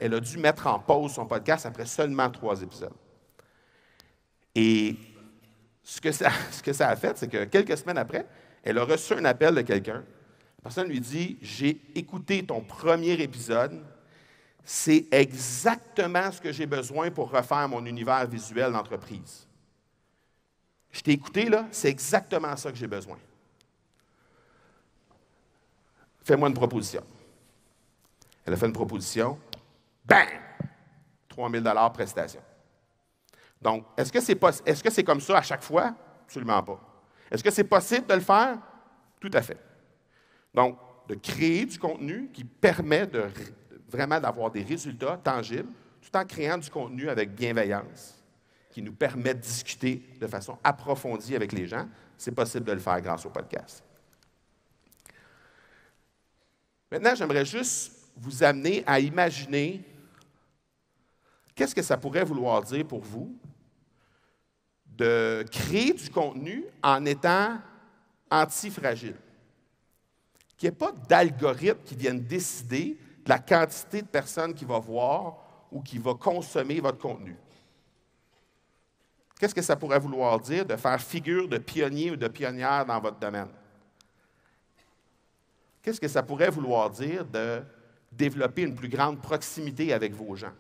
elle a dû mettre en pause son podcast après seulement 3 épisodes. Et ce que ça a fait, c'est que quelques semaines après, elle a reçu un appel de quelqu'un. La personne lui dit « J'ai écouté ton premier épisode. C'est exactement ce que j'ai besoin pour refaire mon univers visuel d'entreprise. Je t'ai écouté, là, c'est exactement ça que j'ai besoin. Fais-moi une proposition. » Elle a fait une proposition. Bam! 3 000 $ prestation. Donc, est-ce que c'est comme ça à chaque fois? Absolument pas. Est-ce que c'est possible de le faire? Tout à fait. Donc, de créer du contenu qui permet vraiment d'avoir des résultats tangibles, tout en créant du contenu avec bienveillance, qui nous permet de discuter de façon approfondie avec les gens, c'est possible de le faire grâce au podcast. Maintenant, j'aimerais juste vous amener à imaginer qu'est-ce que ça pourrait vouloir dire pour vous de créer du contenu en étant antifragile. Qu'il n'y ait pas d'algorithme qui vienne décider de la quantité de personnes qui va voir ou qui va consommer votre contenu. Qu'est-ce que ça pourrait vouloir dire de faire figure de pionnier ou de pionnière dans votre domaine? Qu'est-ce que ça pourrait vouloir dire de développer une plus grande proximité avec vos gens,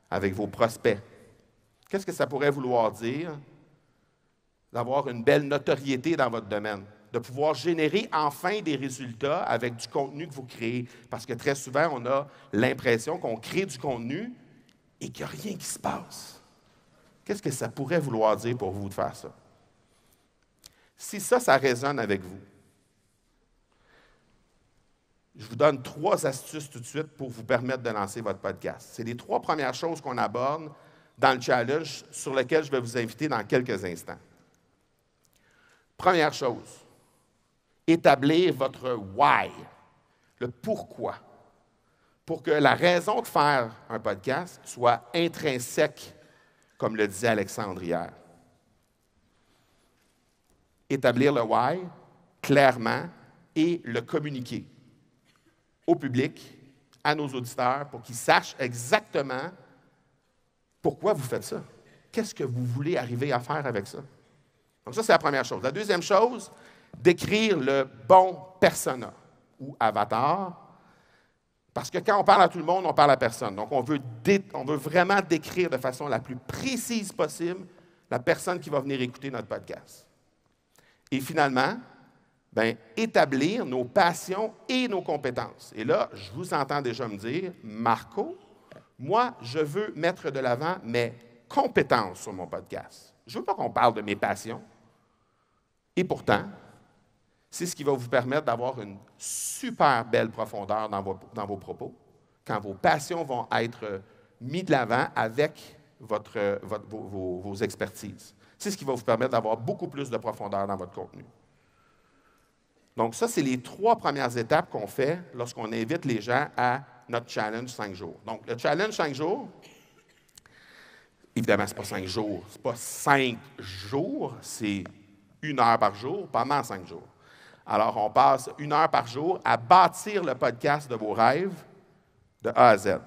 avec vos prospects? Qu'est-ce que ça pourrait vouloir dire d'avoir une belle notoriété dans votre domaine, de pouvoir générer enfin des résultats avec du contenu que vous créez? Parce que très souvent, on a l'impression qu'on crée du contenu et qu'il n'y a rien qui se passe. Qu'est-ce que ça pourrait vouloir dire pour vous de faire ça? Si ça résonne avec vous, je vous donne 3 astuces tout de suite pour vous permettre de lancer votre podcast. C'est les 3 premières choses qu'on aborde dans le challenge sur lequel je vais vous inviter dans quelques instants. Première chose, établir votre why, le pourquoi, pour que la raison de faire un podcast soit intrinsèque, comme le disait Alexandre hier. Établir le why clairement et le communiquer au public, à nos auditeurs, pour qu'ils sachent exactement pourquoi vous faites ça. Qu'est-ce que vous voulez arriver à faire avec ça? Donc ça, c'est la première chose. La deuxième chose, d'écrire le bon persona ou avatar, parce que quand on parle à tout le monde, on parle à personne. Donc on veut vraiment décrire de façon la plus précise possible la personne qui va venir écouter notre podcast. Et finalement, établir nos passions et nos compétences. Et là, je vous entends déjà me dire, Marco, moi, je veux mettre de l'avant mes compétences sur mon podcast. Je ne veux pas qu'on parle de mes passions. Et pourtant, c'est ce qui va vous permettre d'avoir une super belle profondeur dans vos propos, quand vos passions vont être mises de l'avant avec vos expertises. C'est ce qui va vous permettre d'avoir beaucoup plus de profondeur dans votre contenu. Donc ça, c'est les 3 premières étapes qu'on fait lorsqu'on invite les gens à notre challenge 5 jours. Donc, le challenge 5 jours, évidemment, ce n'est pas 5 jours, ce n'est pas 5 jours, c'est 1 heure par jour pendant 5 jours. Alors, on passe 1 heure par jour à bâtir le podcast de vos rêves de A à Z.